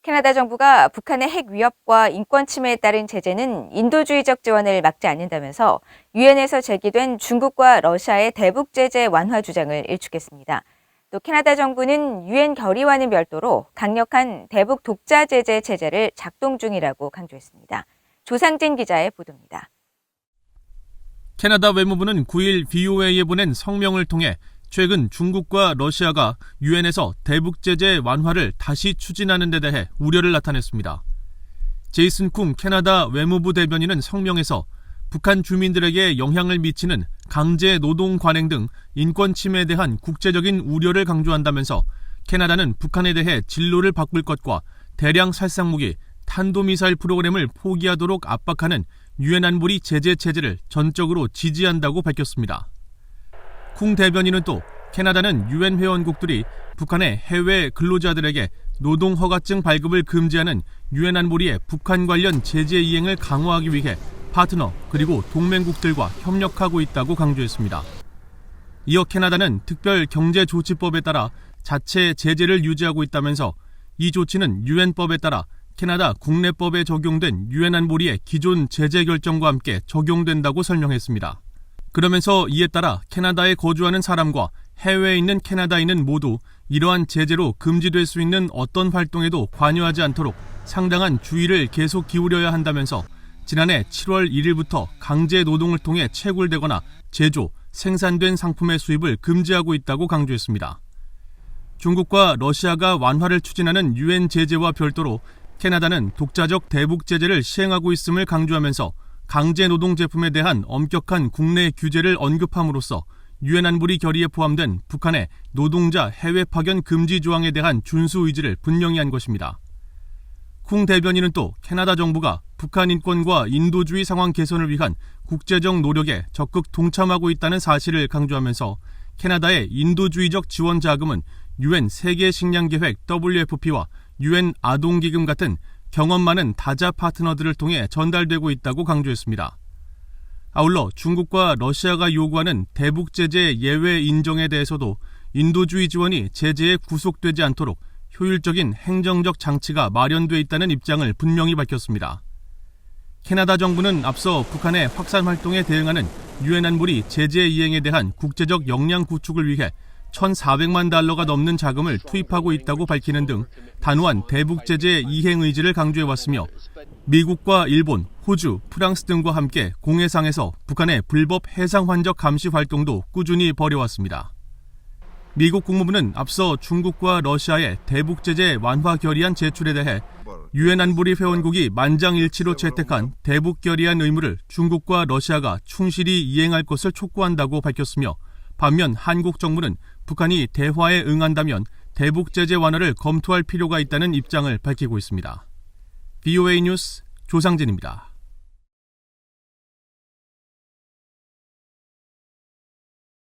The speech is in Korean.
캐나다 정부가 북한의 핵 위협과 인권 침해에 따른 제재는 인도주의적 지원을 막지 않는다면서 유엔에서 제기된 중국과 러시아의 대북 제재 완화 주장을 일축했습니다. 또 캐나다 정부는 유엔 결의와는 별도로 강력한 대북 독자 제재 체제를 작동 중이라고 강조했습니다. 조상진 기자의 보도입니다. 캐나다 외무부는 9일 VOA에 보낸 성명을 통해 최근 중국과 러시아가 유엔에서 대북 제재 완화를 다시 추진하는 데 대해 우려를 나타냈습니다. 제이슨 쿵 캐나다 외무부 대변인은 성명에서 북한 주민들에게 영향을 미치는 강제 노동 관행 등 인권 침해에 대한 국제적인 우려를 강조한다면서 캐나다는 북한에 대해 진로를 바꿀 것과 대량 살상무기, 탄도미사일 프로그램을 포기하도록 압박하는 유엔 안보리 제재 체제를 전적으로 지지한다고 밝혔습니다. 쿵 대변인은 또 캐나다는 유엔 회원국들이 북한의 해외 근로자들에게 노동 허가증 발급을 금지하는 유엔 안보리의 북한 관련 제재 이행을 강화하기 위해 파트너 그리고 동맹국들과 협력하고 있다고 강조했습니다. 이어 캐나다는 특별 경제조치법에 따라 자체 제재를 유지하고 있다면서 이 조치는 유엔법에 따라 캐나다 국내법에 적용된 유엔 안보리의 기존 제재 결정과 함께 적용된다고 설명했습니다. 그러면서 이에 따라 캐나다에 거주하는 사람과 해외에 있는 캐나다인은 모두 이러한 제재로 금지될 수 있는 어떤 활동에도 관여하지 않도록 상당한 주의를 계속 기울여야 한다면서 지난해 7월 1일부터 강제 노동을 통해 채굴되거나 제조, 생산된 상품의 수입을 금지하고 있다고 강조했습니다. 중국과 러시아가 완화를 추진하는 유엔 제재와 별도로 캐나다는 독자적 대북 제재를 시행하고 있음을 강조하면서 강제 노동 제품에 대한 엄격한 국내 규제를 언급함으로써 유엔 안보리 결의에 포함된 북한의 노동자 해외 파견 금지 조항에 대한 준수 의지를 분명히 한 것입니다. 쿵 대변인은 또 캐나다 정부가 북한 인권과 인도주의 상황 개선을 위한 국제적 노력에 적극 동참하고 있다는 사실을 강조하면서 캐나다의 인도주의적 지원 자금은 유엔 세계 식량 계획 WFP와 유엔 아동기금 같은 경험 많은 다자 파트너들을 통해 전달되고 있다고 강조했습니다. 아울러 중국과 러시아가 요구하는 대북 제재 예외 인정에 대해서도 인도주의 지원이 제재에 구속되지 않도록 효율적인 행정적 장치가 마련돼 있다는 입장을 분명히 밝혔습니다. 캐나다 정부는 앞서 북한의 확산 활동에 대응하는 유엔 안보리 제재 이행에 대한 국제적 역량 구축을 위해 1,400만 달러가 넘는 자금을 투입하고 있다고 밝히는 등 단호한 대북 제재 이행 의지를 강조해왔으며 미국과 일본, 호주, 프랑스 등과 함께 공해상에서 북한의 불법 해상 환적 감시 활동도 꾸준히 벌여왔습니다. 미국 국무부는 앞서 중국과 러시아의 대북 제재 완화 결의안 제출에 대해 유엔 안보리 회원국이 만장일치로 채택한 대북 결의안 의무를 중국과 러시아가 충실히 이행할 것을 촉구한다고 밝혔으며 반면 한국 정부는 북한이 대화에 응한다면 대북 제재 완화를 검토할 필요가 있다는 입장을 밝히고 있습니다. VOA 뉴스 조상진입니다.